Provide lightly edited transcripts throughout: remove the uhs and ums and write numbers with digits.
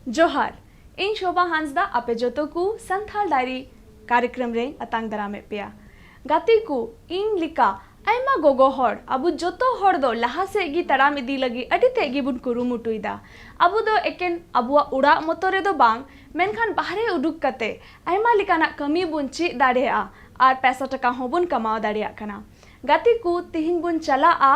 जोहार इन शोभा हांसदा आपे जोतो को संथाल डायरी कार्यक्रम रे अतांग दरामे पेया गाती को इन लिका आयमा गोगो हड़ अबु जोतो हड़ दो लहा से गी तड़ाम इदी लगी अडी ते गी बुन कुरुमुटुइदा अबु दो एकेन अबुआ उड़ा मतो रे दो बांग मेनखान बाहरे उडुक कते आयमा लिकाना कमी बुन ची दाड़ेया आर पैसा टका हो बुन कमाओ दाड़ेया कना गाती को तिहिन बुन चला आ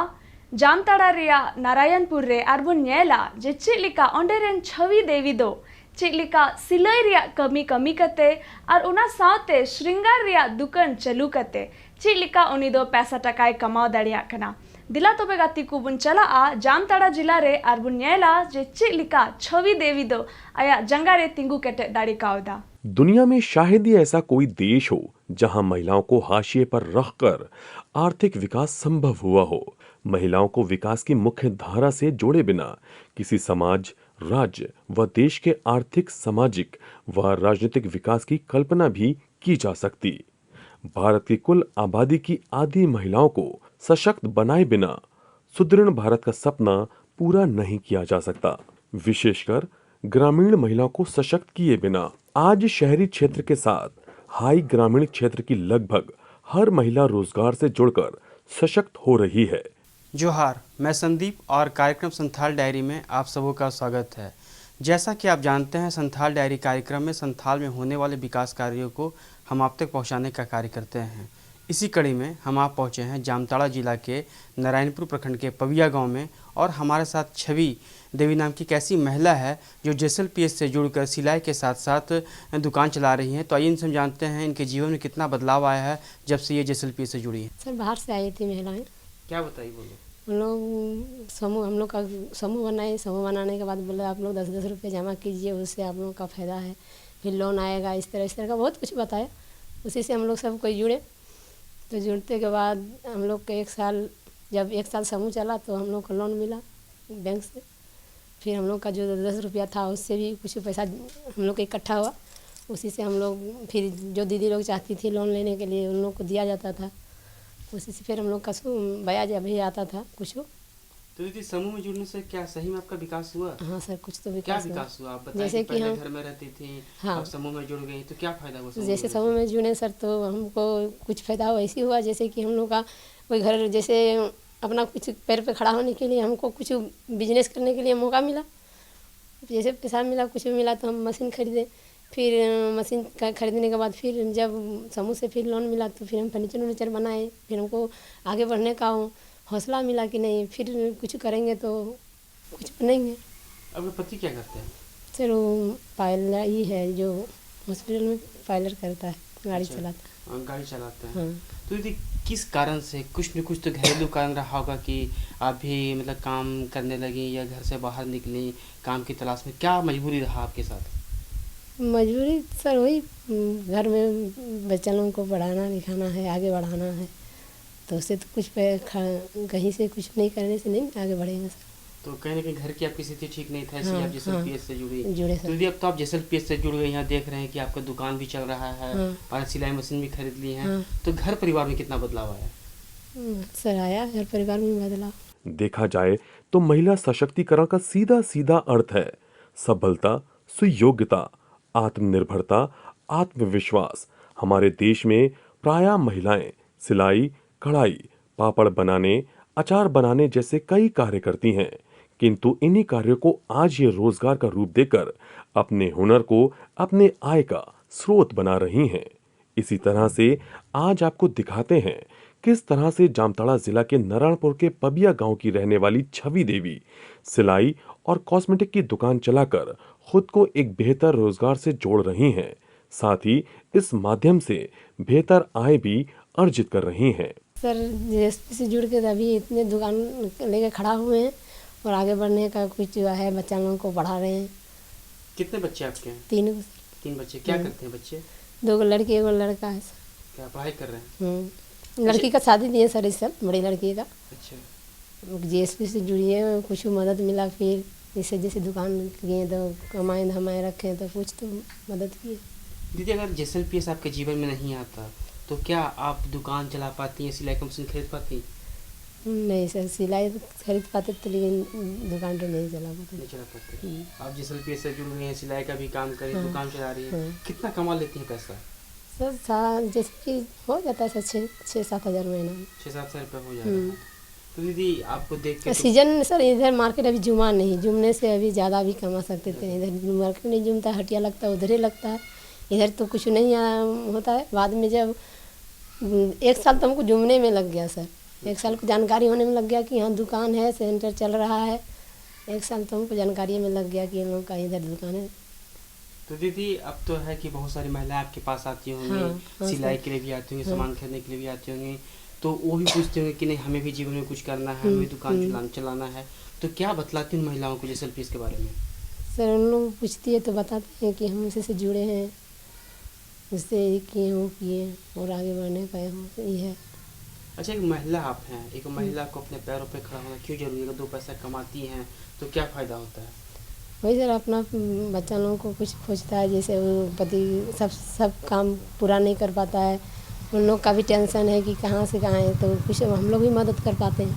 जामताड़ा रिया नारायणपुर रे आर बुन नेला जे चिलिका ओंडेरेन छवि देवी दो चिलिका सिलाई रिया कमी कमी कते और उना साथे श्रृंगार रिया दुकान चलू कते चिलिका उनी दो पैसा टकाय कमाओ दाड़िया कना दिला तोबे गाती को बुन चला आ जामताड़ा जिला रे आर बुन नेला जे चिलिका छवि देवी दो आया जंगारे तिंगू केटे दाड़ी कावदा। दुनिया में शायद ही ऐसा कोई देश हो जहां महिलाओं को हाशिए पर रखकर आर्थिक विकास संभव हुआ हो। महिलाओं को विकास की मुख्य धारा से जोड़े बिना किसी समाज, राज्य व देश के आर्थिक, सामाजिक व राजनीतिक विकास की कल्पना भी की जा सकती। भारत की कुल आबादी की आधी महिलाओं को सशक्त बनाए बिना सुदृढ़ भारत का सपना पूरा नहीं किया जा सकता। विशेषकर ग्रामीण महिलाओं को सशक्त किए बिना आज शहरी क्षेत्र के साथ हाई ग्रामीण क्षेत्र की लगभग हर महिला रोजगार से जुड़कर सशक्त हो रही है। जोहार, मैं संदीप और कार्यक्रम संथाल डायरी में आप सबों का स्वागत है। जैसा कि आप जानते हैं, संथाल डायरी कार्यक्रम में संथाल में होने वाले विकास कार्यों को हम आप तक पहुंचाने का कार्य करते हैं। इसी कड़ी में हम आप पहुंचे हैं जामताड़ा जिला के नारायणपुर प्रखंड के पविया गांव में और हमारे साथ छवि देवी नाम की एक ऐसी महिला है जो जेएसएलपीएस से जुड़कर सिलाई के साथ साथ दुकान चला रही हैं। तो आइए इनसे हम जानते हैं इनके जीवन में कितना बदलाव आया है जब से ये जेएसएलपीएस से जुड़ी है। सर बाहर से आई थी महिलाएं। क्या बताइए, बोलो। हम लोग समूह हम लोग का समूह बनाए। समूह बनाने के बाद बोले आप लोग 10-10 रुपये जमा कीजिए, उससे आप लोगों का फ़ायदा है, फिर लोन आएगा, इस तरह का बहुत कुछ बताया। उसी से हम लोग सब कोई जुड़े। तो जुड़ते के बाद हम लोग के जब 1 साल समूह चला तो हम लोग को लोन मिला बैंक से। फिर हम लोग का जो 10 रुपया था उससे भी कुछ पैसा हम लोग का इकट्ठा हुआ। उसी से हम लोग फिर जो दीदी लोग चाहती थी लोन लेने के लिए उन लोग को दिया जाता था। उसी से फिर हम लोग का ब्याज अभी आता था कुछ। तो दीदी, समूह में जुड़ने से क्या सही में आपका विकास हुआ? हाँ सर, कुछ तो क्या विकास हुआ? आप बताइए। जैसे कि हम घर में रहती थी, हाँ, समूह में जुड़ गई तो क्या फायदा हुआ? जैसे समूह में जुड़े सर तो हमको कुछ फायदा हुआ ऐसी हुआ जैसे कि हम लोग का कोई घर जैसे अपना कुछ पैर पे खड़ा होने के लिए हमको कुछ बिजनेस करने के लिए मौका मिला। जैसे पैसा मिला, कुछ भी मिला तो हम मशीन खरीदे। फिर मशीन खरीदने के बाद फिर जब समूह से फिर लोन मिला तो फिर हम फर्नीचर बनाए। फिर हमको आगे बढ़ने का हौसला मिला कि नहीं फिर कुछ करेंगे तो कुछ बनेंगे। अब पति क्या करते हैं? सर वो पायलर ही है जो हॉस्पिटल में पायलर करता है, गाड़ी चलाता है। गाड़ी चलाते हैं। हाँ। तो दीदी, किस कारण से, कुछ न कुछ तो घरेलू कारण रहा होगा कि आप भी मतलब काम करने लगी या घर से बाहर निकली काम की तलाश में, क्या मजबूरी रहा आपके साथ? मजबूरी सर वही घर में बच्चों को पढ़ाना लिखाना है, आगे बढ़ाना है। तो उससे तो कुछ कहीं से कुछ नहीं करने से नहीं आगे बढ़ेगा सर। तो कहीं ना कहीं घर की आपकी स्थिति ठीक नहीं था, इसलिए आप जेएसएलपीएस से जुड़े सर। दीदी, अब तो आप जेएसएलपीएस से जुड़ गए, यहाँ देख रहे हैं कि आपका दुकान भी चल रहा है। हाँ। और सिलाई मशीन भी खरीद ली है। हाँ। तो घर परिवार में कितना बदलाव आया? सर आया घर परिवार में बदलाव। देखा जाए तो महिला सशक्तिकरण का सीधा सीधा अर्थ है सबलता, सुयोग्यता, आत्मनिर्भरता, आत्मविश्वास। हमारे देश में प्रायः महिलाएं सिलाई, कढ़ाई, पापड़ बनाने, अचार बनाने जैसे कई कार्य करती हैं, किंतु इन्हीं कार्यों को आज ये रोजगार का रूप देकर अपने हुनर को अपने आय का स्रोत बना रही हैं। इसी तरह से आज आपको दिखाते हैं किस तरह से जामताड़ा जिला के नारायणपुर के पबिया गांव की रहने वाली छवि देवी सिलाई और कॉस्मेटिक की दुकान चलाकर खुद को एक बेहतर रोजगार से जोड़ रही हैं। साथ ही इस माध्यम से बेहतर आय भी अर्जित कर रही हैं। सर जेएसपी से जुड़ के अभी इतने दुकान लेके खड़ा हुए हैं और आगे बढ़ने का कुछ जो है बच्चा लोगों को पढ़ा रहे हैं। कितने बच्चे आपके हैं? 3 बच्चे। क्या करते हैं बच्चे? 2 लड़की 1 लड़का है सर। क्या पढ़ाई कर रहे हैं? लड़की का शादी दिए सर इस साल, बड़ी लड़की का। अच्छा। जीएसपी से जुड़ी है, कुछ मदद मिला, फिर इससे जैसे दुकान किए तो कमाए धमाए रखे तो कुछ तो मदद की। दीदी अगर जेएसएलपीएस आपके जीवन में नहीं आता तो क्या आप दुकान चला पाती हैं, सिलाई का मशीन खरीद पाती? नहीं सर, सिलाई तो खरीद पाते थे लेकिन दुकान तो नहीं चला पाते। नहीं चला पाते। आप जेएसएलपीएस से जुड़ गई हैं, सिलाई का भी काम करें, हाँ, दुकान चला रही है, हाँ। कितना कमा लेती हैं पैसा? सर साल जैसे कि हो जाता है सर 6-7 हज़ार महीना में। 6-7 हज़ार रुपये हो जाएगा। तो दीदी आपको देख के तो सीजन सर इधर मार्केट अभी जुमा नहीं, जुमने से अभी ज़्यादा भी कमा सकते थे। इधर मार्केट नहीं जुमता, हटिया लगता है, उधर ही लगता है। इधर तो कुछ नहीं होता है। बाद में जब 1 साल तो हमको जुमने में लग गया सर, 1 साल को जानकारी होने में लग गया कि यहाँ दुकान है, सेंटर चल रहा है। 1 साल तो हमको जानकारी में लग गया कि इन लोगों का इधर दुकान है। तो दीदी अब तो है कि बहुत सारी महिलाएं आपके पास आती होंगी, हाँ, हाँ सिलाई सर। के लिए भी आती होंगी, हाँ। सामान खरीदने के लिए भी आती होंगी, तो वो भी पूछते होंगे कि नहीं हमें भी जीवन में कुछ करना है, हमें दुकान चलाना है, तो क्या बतलाती उन महिलाओं को जेएसएलपीएस के बारे में? सर उन लोग पूछती है तो बताते हैं कि हम इसी से जुड़े हैं, उससे किए हो किए और आगे बढ़ने का ये है। अच्छा, एक महिला आप हैं, एक महिला को अपने पैरों पे खड़ा होना क्यों जरूरी है? अगर 2 पैसा कमाती हैं तो क्या फ़ायदा होता है? वही सर, अपना बच्चा लोगों को कुछ खोजता है, जैसे वो पति सब काम पूरा नहीं कर पाता है, उन लोग का भी टेंशन है कि कहाँ से कहाँ है, तो कुछ हम लोग भी मदद कर पाते हैं।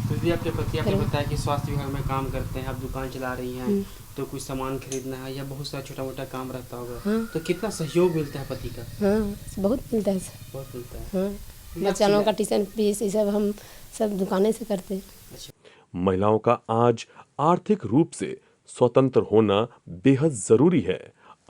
तो दीदी आपके पति आपने फिर- बताया कि स्वास्थ्य विभाग में काम करते हैं, आप दुकान चला रही हैं, हम्म। तो कुछ सामान खरीदना है या बहुत सारा छोटा मोटा काम रहता होगा, हाँ। तो कितना सहयोग मिलता है पति का? हाँ बहुत मिलता है सर। बहुत मिलता है। हाँ, ये आप बच्चा लोगों का सिलाई- ट्यूशन फीस ये सब हम सब दुकानें से करते हैं। अच्छा, महिलाओं का आज आर्थिक रूप से स्वतंत्र होना बेहद जरूरी है।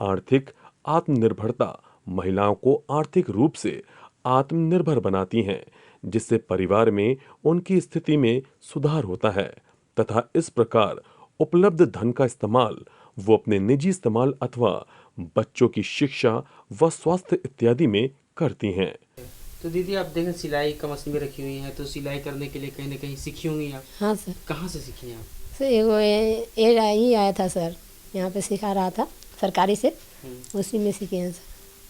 आर्थिक आत्मनिर्भरता महिलाओं को आर्थिक रूप से आत्मनिर्भर बनाती हैं, जिससे परिवार में उनकी स्थिति में सुधार होता है तथा इस प्रकार उपलब्ध धन का इस्तेमाल वो अपने निजी इस्तेमाल अथवा बच्चों की शिक्षा व स्वास्थ्य इत्यादि में करती हैं। तो दीदी आप देखें सिलाई का मशीन भी रखी हुई है, तो सिलाई करने के लिए कहीं ना कहीं सीखी होंगी आप? हाँ सर। कहाँ से सीखी हैं आप? सर एगो ही आया था सर, यहाँ पे सिखा रहा था सरकारी से, उसी में सीखे हैं सर।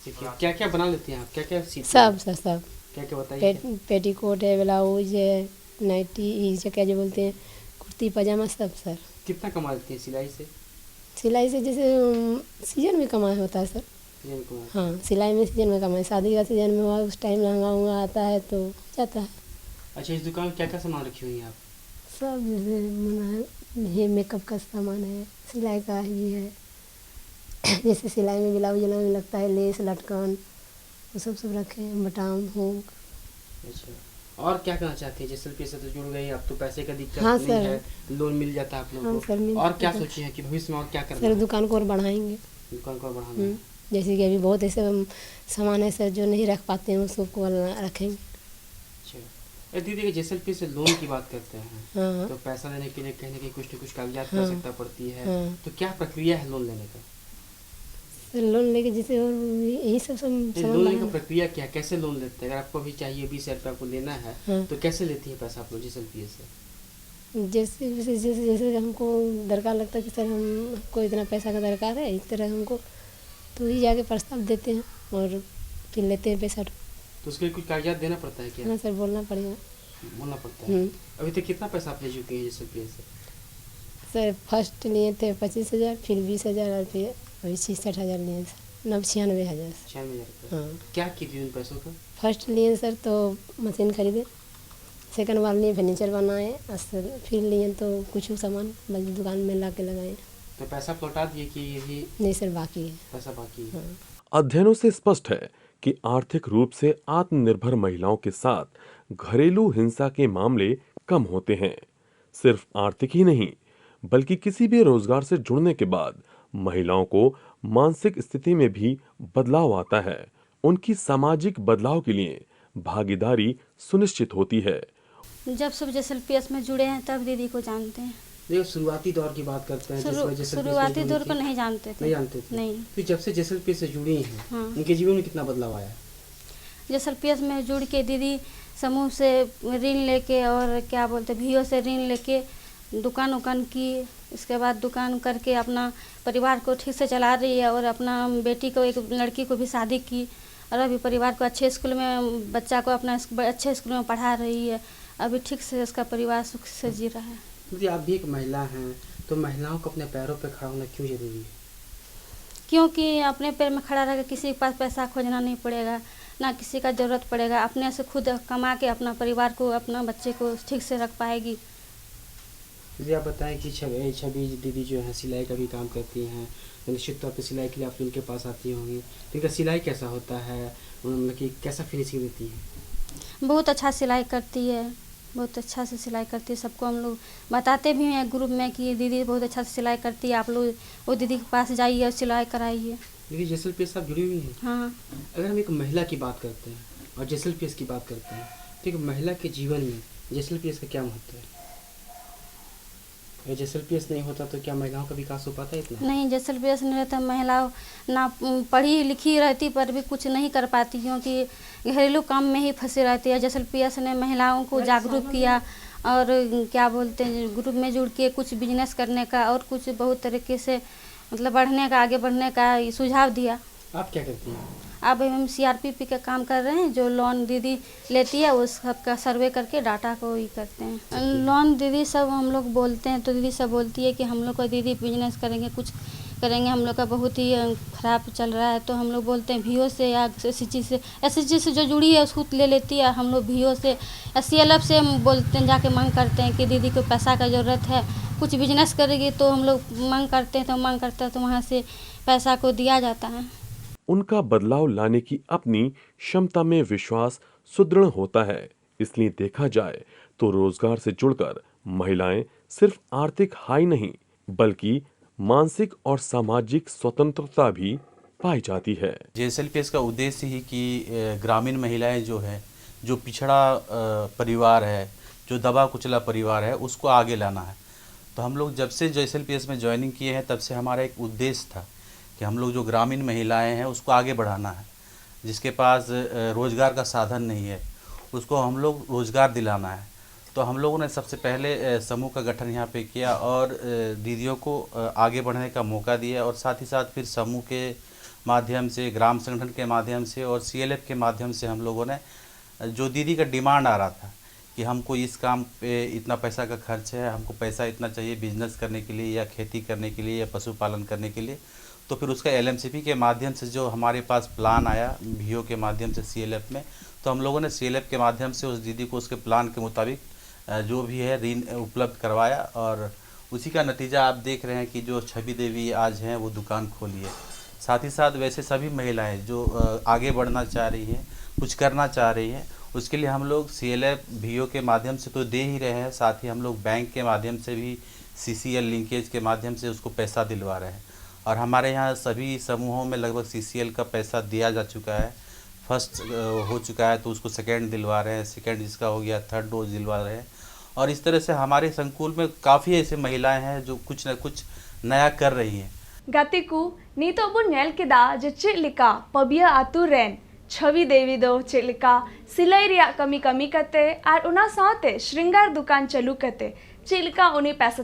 सीखी। क्या क्या बना लेती हैं आप, क्या क्या सीखती हैं? सब सर सब, क्या क्या बताइए? पेटीकोट है, ब्लाउज है, नाइटी, ये क्या जो बोलते हैं, कुर्ती पजामा, सब सर। कितना कमा लेती हैं सिलाई से? सिलाई से जैसे सीजन में कमाई होता है सर। ये भी कमा- हाँ, सिलाई में सीजन में कमाई, शादी का सीजन में हुआ उस टाइम लहंगा उंगा आता है तो जाता है। अच्छा, इस दुकान में क्या क्या सामान रखी हुई हैं आप? सब जैसे ये मेकअप का सामान है, सिलाई का भी है, जैसे सिलाई में ब्लाउज में लगता है लेस लटकन, वो सब रखे हैं, बटाम हुक। अच्छा, और क्या करना चाहती है? जेएसएलपीएस से तो जुड़ गई, अब तो पैसे का दिक्कत हाँ नहीं सर। है, लोन मिल जाता है आप लोगों हाँ को। सर, मिल और क्या जाता है। सोची है कि भविष्य में और क्या करना सर है? दुकान को और बढ़ाएंगे। दुकान को और बढ़ाना है। जैसे कि अभी बहुत ऐसे सामान है सर जो नहीं रख पाते हैं, उसको रखेंगे। अच्छा, दीदी के जेएसएलपीएस से लोन की बात करते हैं, हाँ तो पैसा लेने के लिए कहीं ना कहीं कुछ न कुछ कागजात की हाँ। आवश्यकता पड़ती है, हाँ। तो क्या प्रक्रिया है लोन लेने का? सर लोन लेके जैसे और यही सब ये सामान लोन लेने का बनाना। प्रक्रिया क्या है? कैसे लोन लेते हैं? अगर आपको अभी चाहिए 20,000 रुपये आपको लेना है, हाँ। तो कैसे लेती है पैसा आप लोग जेएसएलपीएस से? जैसे हमको दरकार लगता है कि सर हमको इतना पैसा का दरकार है, इस तरह हमको तो ही जाके प्रस्ताव देते हैं और फिर लेते हैं पैसा। तो उसके लिए कुछ कागजात देना पड़ता है क्या? हाँ सर, बोलना पड़ेगा। बोलना पड़ता है। अभी तक कितना पैसा आप ले चुके हैं जेएसएलपीएस से? सर फर्स्ट लिए थे 25,000, फिर 20,000 और फिर अभी 66,000 लिए सर, 96,000 सर। 96,000 रुपये। हाँ, क्या की थी उन पैसों का? फर्स्ट लिए सर तो मशीन खरीदे, सेकंड बार लिए फर्नीचर बनाए, और फिर लिए तो कुछ सामान बस दुकान में ला के लगाए। तो पैसा लौटा दिए कि यही नहीं सर, बाकी है। पैसा बाकी है? हाँ। अध्ययनों से स्पष्ट है कि आर्थिक रूप से आत्मनिर्भर महिलाओं के साथ घरेलू हिंसा के मामले कम होते हैं। सिर्फ आर्थिक ही नहीं, बल्कि किसी भी रोजगार से जुड़ने के बाद महिलाओं को मानसिक स्थिति में भी बदलाव आता है। उनकी सामाजिक बदलाव के लिए भागीदारी सुनिश्चित होती है। जब सब जेएसएलपीएस में जुड़े हैं तब दीदी को जानते हैं। देखो, शुरुआती दौर की बात करते हैं जिस वजह से शुरुआती दौर को नहीं जानते थे। नहीं जानते थे। नहीं। फिर जब से जेएसएलपीएस से जुड़ी हैं, हाँ। उनके जीवन में कितना बदलाव आया? जेएसएलपीएस में जुड़ के दीदी समूह से ऋण लेके और क्या बोलते भीओ से ऋण लेके दुकान उकान की, इसके बाद दुकान करके अपना परिवार को ठीक से चला रही है और अपना बेटी को, एक लड़की को भी शादी की और अभी परिवार को अच्छे स्कूल में, बच्चा को अपना अच्छे स्कूल में पढ़ा रही है। अभी ठीक से उसका परिवार सुख से जी रहा है। दीदी आप भी एक महिला हैं, तो महिलाओं को अपने पैरों पर खड़ा होना क्यों जरूरी है? क्योंकि अपने पैर में खड़ा रहकर किसी के पास पैसा खोजना नहीं पड़ेगा, ना किसी का ज़रूरत पड़ेगा। अपने से खुद कमा के अपना परिवार को, अपना बच्चे को ठीक से रख पाएगी। दीदी आप बताएं कि छवि दीदी जो है सिलाई का भी काम करती हैं, तो निश्चित तौर पे सिलाई के लिए आप उनके पास आती होंगी, तो इनका सिलाई कैसा होता है, मतलब कि कैसा फिनिशिंग देती है? बहुत अच्छा सिलाई करती है, बहुत अच्छा से सिलाई करती है। सबको हम लोग बताते भी हैं ग्रुप में कि दीदी बहुत अच्छा से सिलाई करती है, आप लोग वो दीदी के पास जाइए और सिलाई कराइए। दीदी जैसलपीएस आप जुड़ी हुई हैं। हाँ, अगर हम एक महिला की बात करते हैं और जैसलपीएस की बात करते हैं, तो एक महिला के जीवन में जैसलपीएस का क्या महत्व है? अगर जैसलपीएस नहीं होता तो क्या महिलाओं का विकास हो पाता इतना? नहीं, जैसलमेर नहीं रहता महिलाओं ना पढ़ी लिखी रहती पर भी कुछ नहीं कर पाती, क्योंकि घरेलू काम में ही फंसी रहती है। जैसलमेर ने महिलाओं को जागरूक किया और क्या बोलते हैं, ग्रुप में जुड़ के कुछ बिजनेस करने का और कुछ बहुत तरीके से मतलब बढ़ने का, आगे बढ़ने का सुझाव दिया। आप क्या करती हैं? अब हम CRPP का काम कर रहे हैं, जो लोन दीदी लेती है उस सबका सर्वे करके डाटा को ही करते हैं। लोन दीदी सब हम लोग बोलते हैं तो दीदी सब बोलती है कि हम लोग का दीदी बिजनेस करेंगे, कुछ करेंगे, हम लोग का बहुत ही ख़राब चल रहा है। तो हम लोग बोलते हैं VO से या SHG से जो जुड़ी है उसको ले लेती है। हम लोग VO से या CLF से हम बोलते हैं, जाके मांग करते हैं कि दीदी को पैसा का ज़रूरत है, कुछ बिजनेस करेगी, तो हम लोग मांग करते हैं तो वहाँ से पैसा को दिया जाता है। उनका बदलाव लाने की अपनी क्षमता में विश्वास सुदृढ़ होता है। इसलिए देखा जाए तो रोजगार से जुड़कर महिलाएं सिर्फ आर्थिक हाई नहीं बल्कि मानसिक और सामाजिक स्वतंत्रता भी पाई जाती है। जैसलपीएस का उद्देश्य ही कि ग्रामीण महिलाएं जो है, जो पिछड़ा परिवार है, जो दबा कुचला परिवार है, उसको आगे लाना है। तो हम लोग जब से जैसलपीएस में ज्वाइनिंग किए हैं तब से हमारा एक उद्देश्य था कि हम लोग जो ग्रामीण महिलाएं हैं उसको आगे बढ़ाना है। जिसके पास रोज़गार का साधन नहीं है उसको हम लोग रोज़गार दिलाना है। तो हम लोगों ने सबसे पहले समूह का गठन यहाँ पे किया और दीदियों को आगे बढ़ने का मौका दिया, और साथ ही साथ फिर समूह के माध्यम से, ग्राम संगठन के माध्यम से और CLF के माध्यम से हम लोगों ने, जो दीदी का डिमांड आ रहा था कि हमको इस काम पे इतना पैसा का खर्च है, हमको पैसा इतना चाहिए बिजनेस करने के लिए या खेती करने के लिए या पशुपालन करने के लिए, तो फिर उसका LMCP के माध्यम से जो हमारे पास प्लान आया VO के माध्यम से CLF में, तो हम लोगों ने CLF के माध्यम से उस दीदी को उसके प्लान के मुताबिक जो भी है ऋण उपलब्ध करवाया, और उसी का नतीजा आप देख रहे हैं कि जो छवि देवी आज हैं वो दुकान खोली है। साथ ही साथ वैसे सभी महिलाएं जो आगे बढ़ना चाह रही हैं, कुछ करना चाह रही हैं, उसके लिए हम लोग CLF VO के माध्यम से तो दे ही रहे हैं, साथ ही हम लोग बैंक के माध्यम से भी CCL लिंकेज के माध्यम से उसको पैसा दिलवा रहे हैं। और हमारे यहाँ सभी समूहों में लगभग CCL का पैसा दिया जा चुका है। फर्स्ट हो चुका है तो उसको सेकेंड दिलवा रहे हैं, सेकेंड जिसका हो गया थर्ड डोज दिलवा रहे हैं। और इस तरह से हमारे संकुल में काफ़ी ऐसे महिलाएं हैं जो कुछ न कुछ नया कर रही हैं। Gatiku nito bun nyel kida je cik lika pabia aturen छवि देवी दो चेक लिका सिलाई रिया कमी कमी करते और उना साथे श्रृंगार दुकान चलू करते चेक लिका उन्हीं पैसा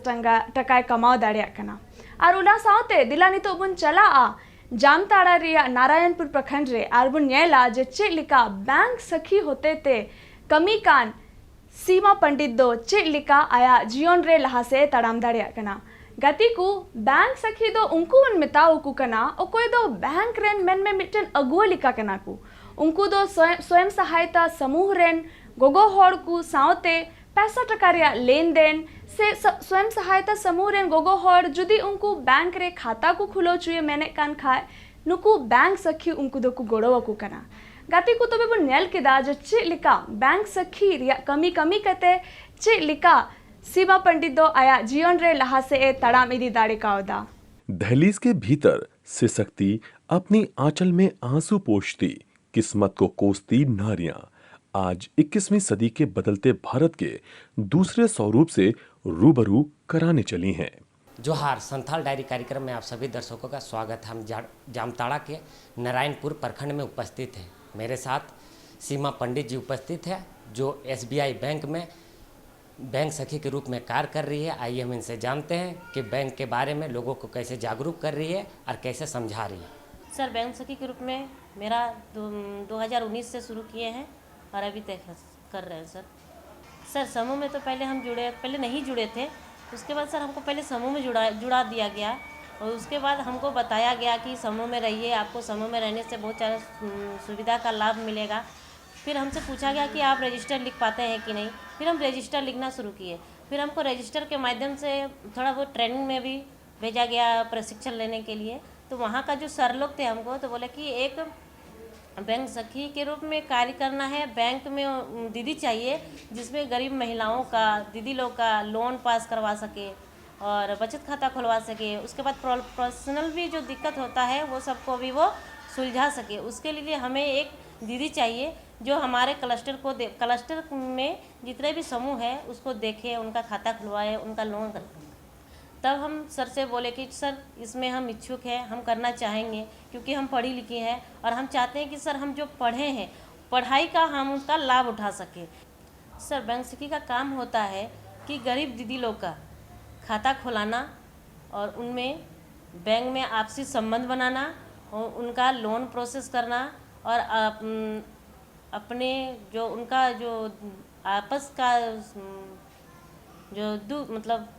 टकाय कमाओ दाड़िया कना और उना साथे दिला नितो बुन चला आ जामताड़ा रिया नारायणपुर प्रखंड रे और बुन nyela जे चेक लिका बैंक सखी होते ते कमी कान सीमा पंडित दो चेक लिका आया जीवन रे लहा से तड़ाम दाड़िया कना गति को बैंक सखी दो उनको मन मिताओ को कना ओकोय दो बैंक रेन मेन में मिटन अगुआ लिका कना को उनको दो स्वयं सहायता समूह रेन गोगो होड़ को सावते पैसा टका रिया लेन देन से स्वयं सहायता समूह रेन गोगो होड़ जुदी उनको बैंक रे खाता को खुलो चुए मैंने कान खाए नुकु बैंक सखी उनको दो को गोड़ो को कना गति को तो बेबो नेल के दाज चे लिका बैंक सखी रिया कमी कमी कहते चे लिका सीमा पंडित दो आया जीवन रे लहा से ए तड़ाम इदी दाड़े कावदा दहलीज के भीतर सिसकती अपनी आंचल में आंसू पोंछती किस्मत को कोसती नारियां आज 21वीं सदी के बदलते भारत के दूसरे स्वरूप से रूबरू कराने चली हैं। जोहार संथाल डायरी कार्यक्रम में आप सभी दर्शकों का स्वागत है। हम जामताड़ा के नारायणपुर प्रखंड में उपस्थित हैं। मेरे साथ सीमा पंडित जी उपस्थित है जो SBI बैंक में बैंक सखी के रूप में कार्य कर रही है। आइए हम इनसे जानते हैं कि बैंक के बारे में लोगों को कैसे जागरूक कर रही है और कैसे समझा रही है। सर बैंक सखी के रूप में मेरा 2019 से शुरू किए हैं और अभी तक कर रहे हैं सर। सर समूह में तो पहले नहीं जुड़े थे, उसके बाद सर हमको पहले समूह में जुड़ा दिया गया और उसके बाद हमको बताया गया कि समूह में रहिए, आपको समूह में रहने से बहुत सारा सुविधा का लाभ मिलेगा। फिर हमसे पूछा गया कि आप रजिस्टर लिख पाते हैं कि नहीं, फिर हम रजिस्टर लिखना शुरू किए। फिर हमको रजिस्टर के माध्यम से थोड़ा बहुत ट्रेनिंग में भी भेजा गया प्रशिक्षण लेने के लिए। तो वहाँ का जो सर लोग थे हमको तो बोले कि एक बैंक सखी के रूप में कार्य करना है, बैंक में दीदी चाहिए जिसमें गरीब महिलाओं का, दीदी लोग का लोन पास करवा सके और बचत खाता खुलवा सके। उसके बाद पर्सनल भी जो दिक्कत होता है वो सबको भी वो सुलझा सके। उसके लिए हमें एक दीदी चाहिए जो हमारे क्लस्टर में जितने भी समूह है उसको देखे, उनका खाता खुलवाए, उनका लोन। तब हम सर से बोले कि सर इसमें हम इच्छुक हैं, हम करना चाहेंगे क्योंकि हम पढ़ी लिखी हैं और हम चाहते हैं कि सर हम जो पढ़े हैं पढ़ाई का हम उसका लाभ उठा सकें। सर बैंक सखी का काम होता है कि गरीब दीदी लोग का खाता खुलाना और उनमें बैंक में आपसी संबंध बनाना और उनका लोन प्रोसेस करना और अपने जो उनका जो आपस का जो मतलब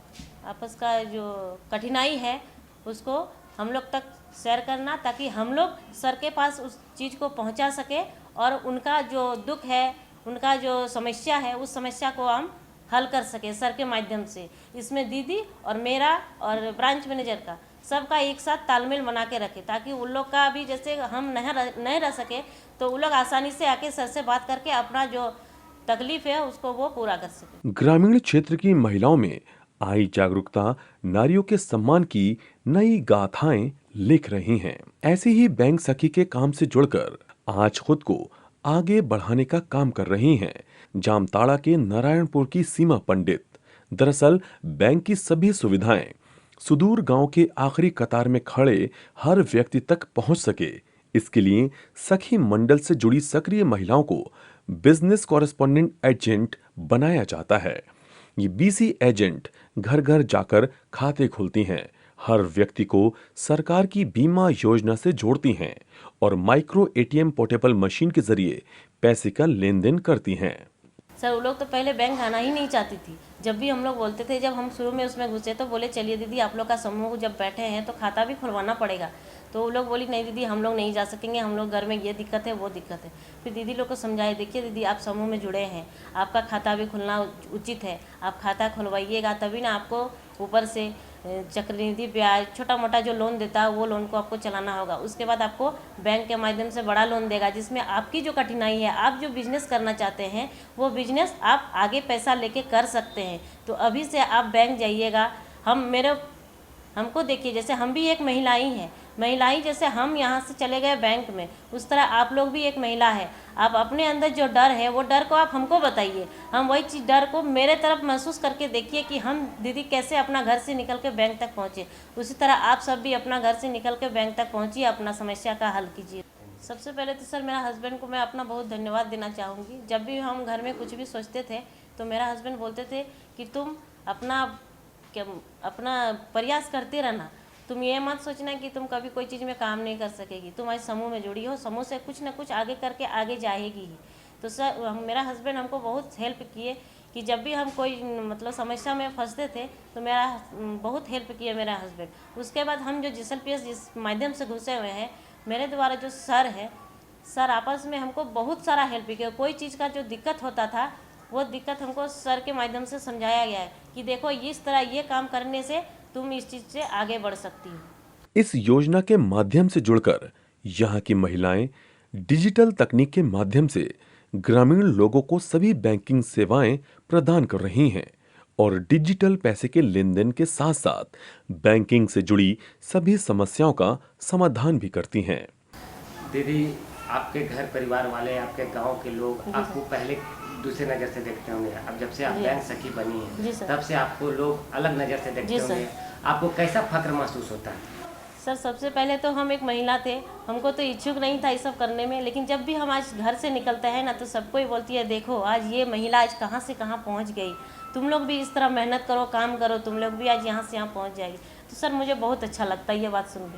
आपस का जो कठिनाई है उसको हम लोग तक शेयर करना, ताकि हम लोग सर के पास उस चीज़ को पहुंचा सके और उनका जो दुख है, उनका जो समस्या है, उस समस्या को हम हल कर सके सर के माध्यम से। इसमें दीदी और मेरा और ब्रांच मैनेजर का सबका एक साथ तालमेल बना के रखे, ताकि उन लोग का भी जैसे हम नहीं रह सके तो उन लोग आसानी से आके सर से बात करके अपना जो तकलीफ है उसको वो पूरा कर सके। ग्रामीण क्षेत्र की महिलाओं में आई जागरूकता नारियों के सम्मान की नई गाथाएं लिख रही हैं। ऐसे ही बैंक सखी के काम से जुड़कर आज खुद को आगे बढ़ाने का काम कर रही हैं जामताड़ा के नारायणपुर की सीमा पंडित। दरअसल बैंक की सभी सुविधाएं सुदूर गांव के आखिरी कतार में खड़े हर व्यक्ति तक पहुंच सके, इसके लिए सखी मंडल से जुड़ी सक्रिय महिलाओं को बिजनेस कॉरेस्पॉन्डेंट एजेंट बनाया जाता है। ये बीसी एजेंट घर घर जाकर खाते खोलती हैं, हर व्यक्ति को सरकार की बीमा योजना से जोड़ती हैं और माइक्रो एटीएम पोर्टेबल मशीन के जरिए पैसे का लेन देन करती हैं। सर वो लोग तो पहले बैंक आना ही नहीं चाहती थी। जब भी हम लोग बोलते थे, जब हम शुरू में उसमें घुसे तो बोले चलिए दीदी आप लोग का समूह जब बैठे हैं तो खाता भी खुलवाना पड़ेगा। तो वो लोग बोली नहीं दीदी हम लोग नहीं जा सकेंगे, हम लोग घर में ये दिक्कत है वो दिक्कत है। फिर दीदी लोग को समझाए, देखिए दीदी आप समूह में जुड़े हैं, आपका खाता भी खुलना उचित है, आप खाता खुलवाइएगा तभी ना आपको ऊपर से चक्रवृद्धि ब्याज छोटा मोटा जो लोन देता है वो लोन को आपको चलाना होगा। उसके बाद आपको बैंक के माध्यम से बड़ा लोन देगा जिसमें आपकी जो कठिनाई है, आप जो बिजनेस करना चाहते हैं वो बिजनेस आप आगे पैसा लेके कर सकते हैं। तो अभी से आप बैंक जाइएगा। हमको देखिए, जैसे हम भी एक महिला ही हैं, महिलाएं जैसे हम यहाँ से चले गए बैंक में, उस तरह आप लोग भी एक महिला है। आप अपने अंदर जो डर है वो डर को आप हमको बताइए, हम वही चीज़ डर को मेरे तरफ महसूस करके देखिए कि हम दीदी कैसे अपना घर से निकल के बैंक तक पहुँचे। उसी तरह आप सब भी अपना घर से निकल के बैंक तक पहुँचिए, अपना समस्या का हल कीजिए। सबसे पहले तो सर मेरा हस्बैंड को मैं अपना बहुत धन्यवाद देना चाहूँगी। जब भी हम घर में कुछ भी सोचते थे तो मेरा हस्बैंड बोलते थे कि तुम अपना प्रयास करते रहना, तुम ये मत सोचना कि तुम कभी कोई चीज़ में काम नहीं कर सकेगी, तुम आज समूह में जुड़ी हो, समूह से कुछ ना कुछ आगे करके आगे जाएगी ही। तो सर मेरा हस्बैंड हमको बहुत हेल्प किए कि जब भी हम कोई मतलब समस्या में फंसते थे तो मेरा बहुत हेल्प किया मेरा हस्बैंड। उसके बाद हम जो GSLPS जिस माध्यम से घुसे हुए हैं, मेरे द्वारा जो सर है, सर आपस में हमको बहुत सारा हेल्प किया। कोई चीज़ का जो दिक्कत होता था वो दिक्कत हमको सर के माध्यम से समझाया गया है कि देखो इस तरह ये काम करने से तुम इस चीज़ से आगे बढ़ सकती हो। इस योजना के माध्यम से जुड़कर यहाँ की महिलाएं डिजिटल तकनीक के माध्यम से ग्रामीण लोगों को सभी बैंकिंग सेवाएं प्रदान कर रही हैं और डिजिटल पैसे के लेन देन के साथ साथ बैंकिंग से जुड़ी सभी समस्याओं का समाधान भी करती हैं। दीदी आपके घर परिवार वाले, आपके गांव के लोग आपको पहले दूसरे नज़र से देखते होंगे, अब जब से आप बैंक सखी बनी है तब से आपको लोग अलग नज़र से देखते होंगे, आपको कैसा फक्र महसूस होता है? सर सबसे पहले तो हम एक महिला थे, हमको तो इच्छुक नहीं था ये सब करने में, लेकिन जब भी हम आज घर से निकलते हैं ना तो सबको ही बोलती है देखो आज ये महिला आज कहाँ से कहाँ पहुँच गई, तुम लोग भी इस तरह मेहनत करो, काम करो, तुम लोग भी आज यहाँ से यहाँ पहुँच जाएगी। तो सर मुझे बहुत अच्छा लगता है ये बात सुन के।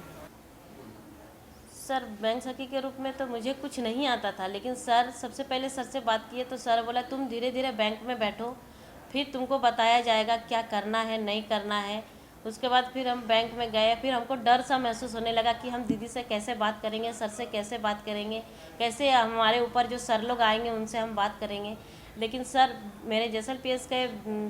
सर बैंक सखी के रूप में तो मुझे कुछ नहीं आता था, लेकिन सर सबसे पहले सर से बात किए तो सर बोला तुम धीरे धीरे बैंक में बैठो, फिर तुमको बताया जाएगा क्या करना है नहीं करना है। उसके बाद फिर हम बैंक में गए, फिर हमको डर सा महसूस होने लगा कि हम दीदी से कैसे बात करेंगे, सर से कैसे बात करेंगे, कैसे हमारे ऊपर जो सर लोग आएंगे उनसे हम बात करेंगे। लेकिन सर मेरे JSLPS के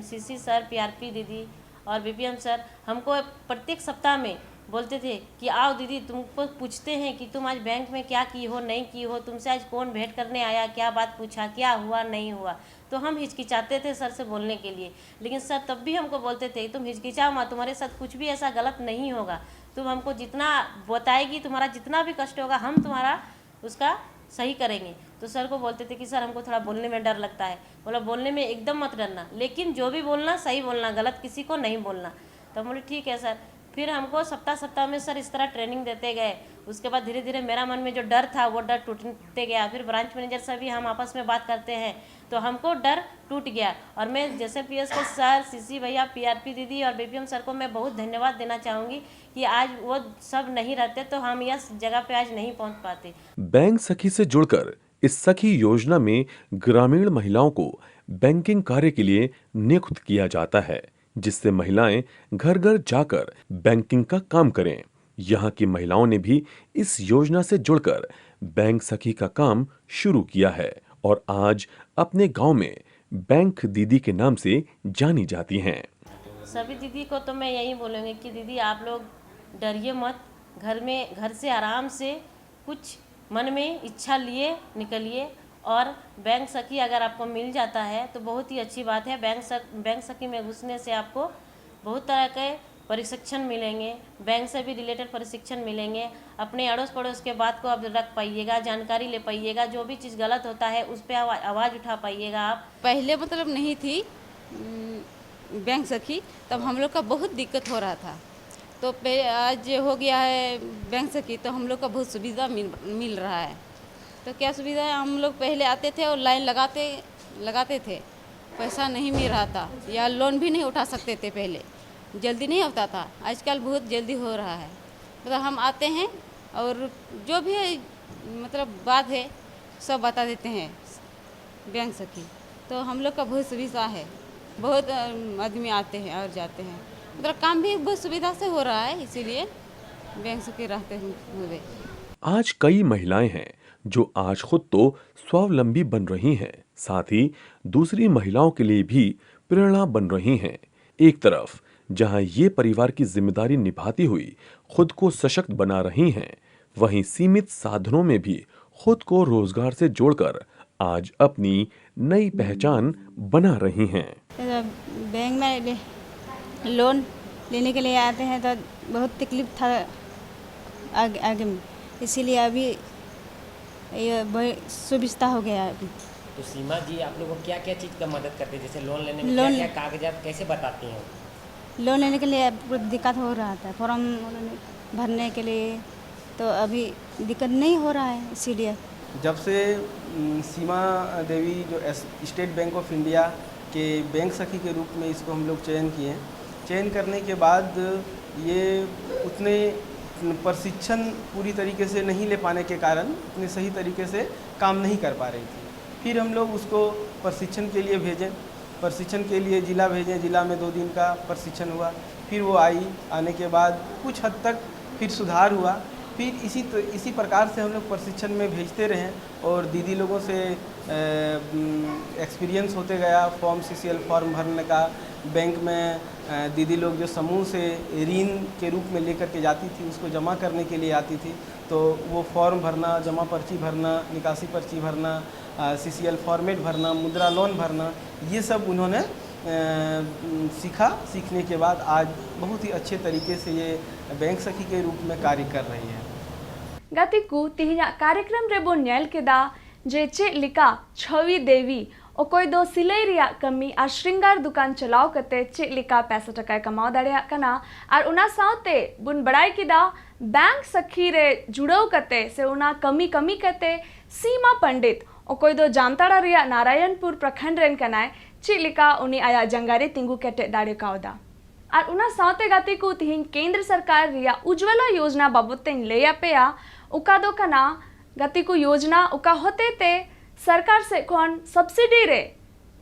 CC सर, PRP दीदी और BPM सर हमको प्रत्येक सप्ताह में बोलते थे कि आओ दीदी, तुमको पूछते हैं कि तुम आज बैंक में क्या की हो नहीं की हो, तुमसे आज कौन भेंट करने आया, क्या बात पूछा, क्या हुआ नहीं हुआ। तो हम हिचकिचाते थे सर से बोलने के लिए, लेकिन सर तब भी हमको बोलते थे तुम हिचकिचाओ मत, तुम्हारे साथ कुछ भी ऐसा गलत नहीं होगा, तुम हमको जितना बताएगी, तुम्हारा जितना भी कष्ट होगा हम तुम्हारा उसका सही करेंगे। तो सर को बोलते थे कि सर हमको थोड़ा बोलने में डर लगता है। बोला बोलने में एकदम मत डरना, लेकिन जो भी बोलना सही बोलना, गलत किसी को नहीं बोलना। तो हम बोले ठीक है सर। फिर हमको सप्ताह में सर इस तरह ट्रेनिंग देते गए। उसके बाद धीरे धीरे मेरा मन में जो डर था वो डर टूटते गया। फिर ब्रांच मैनेजर से भी हम आपस में बात करते हैं तो हमको डर टूट गया। और मैं JSLPS के सर, CC भैया, PRP दीदी और BPM सर को मैं बहुत धन्यवाद देना चाहूँगी कि आज वो सब नहीं रहते तो हम इस जगह पे आज नहीं पहुँच पाते। बैंक सखी से जुड़कर इस सखी योजना में ग्रामीण महिलाओं को बैंकिंग कार्य के लिए नियुक्त किया जाता है, जिससे महिलाएं घर घर जाकर बैंकिंग का काम करें। यहाँ की महिलाओं ने भी इस योजना से जुड़कर बैंक सखी का काम शुरू किया है और आज अपने गांव में बैंक दीदी के नाम से जानी जाती हैं। सभी दीदी को तो मैं यही बोलूँगी कि दीदी आप लोग डरिए मत, घर से आराम से कुछ मन में इच्छा लिए निकलिए। और बैंक सखी अगर आपको मिल जाता है तो बहुत ही अच्छी बात है। बैंक सखी में घुसने से आपको बहुत तरह के प्रशिक्षण मिलेंगे, बैंक से भी रिलेटेड प्रशिक्षण मिलेंगे। अपने अड़ोस पड़ोस के बात को आप रख पाइएगा, जानकारी ले पाइएगा, जो भी चीज़ गलत होता है उस पर आवाज़ उठा पाइएगा आप। पहले मतलब नहीं थी बैंक सखी, तब हम लोग का बहुत दिक्कत हो रहा था। तो आज हो गया है बैंक सखी तो हम लोग का बहुत सुविधा मिल रहा है। तो क्या सुविधा है, हम लोग पहले आते थे और लाइन लगाते थे, पैसा नहीं मिल रहा था या लोन भी नहीं उठा सकते थे, पहले जल्दी नहीं होता था। आजकल बहुत जल्दी हो रहा है। मतलब हम आते हैं और जो भी मतलब बात है सब बता देते हैं बैंक सखी। तो हम लोग का बहुत सुविधा है, बहुत आदमी आते हैं और जाते हैं, मतलब काम भी बहुत सुविधा से हो रहा है, इसीलिए बैंक सखी रहते हुए। आज कई महिलाएं हैं जो आज खुद तो स्वावलंबी बन रही हैं, साथ ही दूसरी महिलाओं के लिए भी प्रेरणा बन रही हैं। एक तरफ जहां ये परिवार की जिम्मेदारी निभाती हुई खुद को सशक्त बना रही हैं, वहीं सीमित साधनों में भी खुद को रोजगार से जोड़कर आज अपनी नई पहचान बना रही हैं। बैंक में लोन लेने के लिए आते हैं तो बहुत तकलीफ था आगे में, इसीलिए अभी ये सुविधा हो गया अभी। तो सीमा जी आप लोगों को क्या क्या चीज़ का मदद करते हैं, जैसे लोन लेने में क्या क्या कागजात कैसे बताती हैं? लोन लेने के लिए दिक्कत हो रहा था, फॉर्म भरने के लिए, तो अभी दिक्कत नहीं हो रहा है। इसीलिए जब से सीमा देवी जो स्टेट बैंक ऑफ इंडिया के बैंक सखी के रूप में इसको हम लोग चयन करने के बाद ये उतने प्रशिक्षण पूरी तरीके से नहीं ले पाने के कारण उतने सही तरीके से काम नहीं कर पा रही थी। फिर हम लोग उसको प्रशिक्षण के लिए भेजें, प्रशिक्षण के लिए जिला भेजें, जिला में 2 दिन का प्रशिक्षण हुआ। फिर वो आने के बाद कुछ हद तक फिर सुधार हुआ। फिर इसी प्रकार से हम लोग प्रशिक्षण में भेजते रहे और दीदी लोगों से एक्सपीरियंस होते गया। फॉर्म CCL फॉर्म भरने का, बैंक में दीदी लोग जो समूह से ऋण के रूप में लेकर के जाती थी उसको जमा करने के लिए आती थी, तो वो फॉर्म भरना, जमा पर्ची भरना, निकासी पर्ची भरना, CCL फॉर्मेट भरना, मुद्रा लोन भरना, ये सब उन्होंने सीखने के बाद आज बहुत ही अच्छे तरीके से ये बैंक सखी के रूप में कार्य कर रही है। गतिकु तिहिया कार्यक्रम रे बोन नेल केदा जे चेक लिका छवि देवी ओकोय दो सिलाई रिया कमी और श्रृंगार दुकान चलाव कते चेक लिका पैसा टका कमाव दाड़िया कना और उना सावते बुन बड़ाई किदा बैंक सखी रे जुड़ाव कते से उना कमी कते सीमा पंडित ओकोय दो जामताड़ा रिया नारायणपुर प्रखंड रेन कनाय चेक लिका उनी आया जंगारे तिंगु केटे दाड़े कावदा और उना सावते गाती को तिहिन केंद्र सरकार रिया उज्ज्वला योजना बाबत तेन लैया पेया उका दो कना गाती को योजना उका होते ते सरकार से खन सब्सिडी रे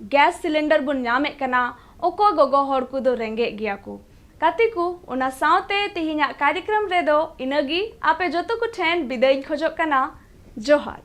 गैस सिलेंडर बुन नामे कना ओको गोगो हर को दो रेंगे गिया को गाती को उना सावते तिहिना कार्यक्रम रे दो इनगी आपे जतो को ठेन बिदाई खोजो कना जोहार।